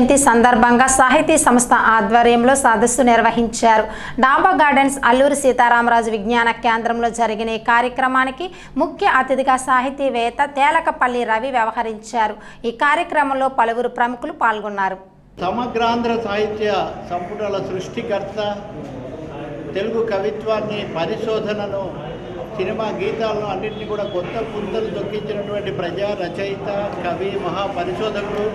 జయంతి సందర్భంగా సాహితీ సంస్థ ఆధ్వర్యంలో సదస్సు నిర్వహించారు. డాబా గార్డెన్స్ అల్లూరి సీతారామరాజు విజ్ఞాన కేంద్రంలో జరిగిన ఈ కార్యక్రమానికి ముఖ్య అతిథిగా సాహితీవేత్త తేలకపల్లి రవి వ్యవహరించారు. ఈ కార్యక్రమంలో పలువురు ప్రముఖులు పాల్గొన్నారు. సమగ్రాంధ్ర సాహిత్య సంపుటాల సృష్టికర్త, తెలుగు కవిత్వాన్ని, పరిశోధనను, సినిమా గీతాలను అన్నింటినీ కూడా కొత్త పుంతలు తొక్కించినటువంటి ప్రజా రచయిత, కవి, మహాపరిశోధకుడు.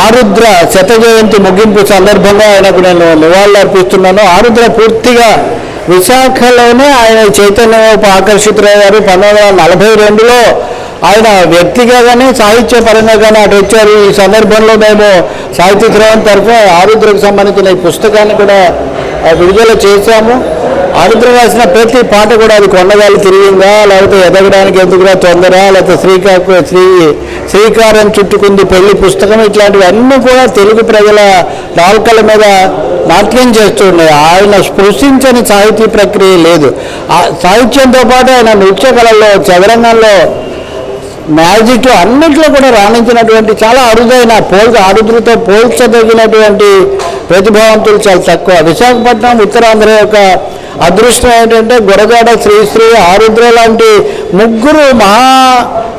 ఆరుద్ర శత జయంతి ముగింపు సందర్భంగా ఆయనకు నేను నివాళులు అర్పిస్తున్నాను. ఆరుద్ర పూర్తిగా విశాఖలోనే ఆయన చైతన్యం ఆకర్షితులయ్యారు. 1942లో ఆయన వ్యక్తిగా కానీ సాహిత్య పరంగా కానీ అటు వచ్చారు. ఈ సందర్భంలో మేము సాహిత్య శ్రవణ తరఫున ఆరుద్రకు సంబంధించిన ఈ పుస్తకాన్ని కూడా విడుదల చేశాము. ఆరుద్ర రాసిన ప్రతి పాట కూడా అది కొండగాలి తిరిగిందా, లేకపోతే ఎదగడానికి ఎందుకురా తొందర, లేకపోతే శ్రీకారం చుట్టుకుంది పెళ్లి పుస్తకం, ఇట్లాంటివన్నీ కూడా తెలుగు ప్రజల నాలుకల మీద నాట్యం చేస్తున్నాయి. ఆయన స్పృశించని సాహితీ ప్రక్రియ లేదు. సాహిత్యంతో పాటు ఆయన నృత్య కళల్లో, చదరంగంలో, మ్యాజిక్ అన్నింటిలో కూడా రాణించినటువంటి చాలా అరుదైన ఆరుద్రతో పోల్చదగినటువంటి ప్రతిభావంతులు చాలా తక్కువ. విశాఖపట్నం, ఉత్తరాంధ్ర యొక్క అదృష్టం ఏంటంటే గురజాడ శ్రీశ్రీ, ఆరుద్ర లాంటి ముగ్గురు మహా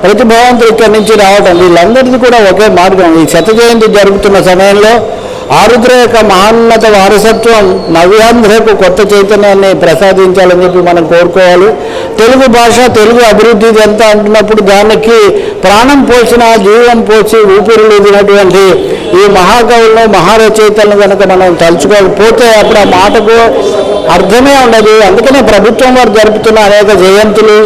ప్రతిభావంతులు ఇక్కడి నుంచి రావడం, వీళ్ళందరిది కూడా ఒకే మార్గం. ఈ శత జయంతి జరుగుతున్న సమయంలో ఆరుద్ర యొక్క మహోన్నత వారసత్వం నవ్యాంధ్రకు కొత్త చైతన్యాన్ని ప్రసాదించాలని చెప్పి మనం కోరుకోవాలి. తెలుగు భాష, తెలుగు అభివృద్ధి ఎంత అంటున్నప్పుడు దానికి ప్రాణం పోసిన, జీవం పోసి ఊపిరిలుదినటువంటి ఈ మహాకవులను, మహారచయితలను కనుక మనం తలుచుకోకపోతే అప్పుడు ఆ మాటకు అర్థమే ఉండదు. అందుకనే ప్రభుత్వం వారు జరుపుతున్న అనేక జయంతులు,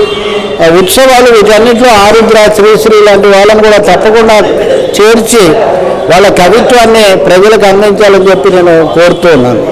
ఉత్సవాలు, వీటన్నిటిలో ఆరుద్ర, శ్రీశ్రీ లాంటి వాళ్ళని కూడా తప్పకుండా చేర్చి వాళ్ళ కవిత్వాన్ని ప్రజలకు అందించాలని చెప్పి నేను కోరుతూ ఉన్నాను.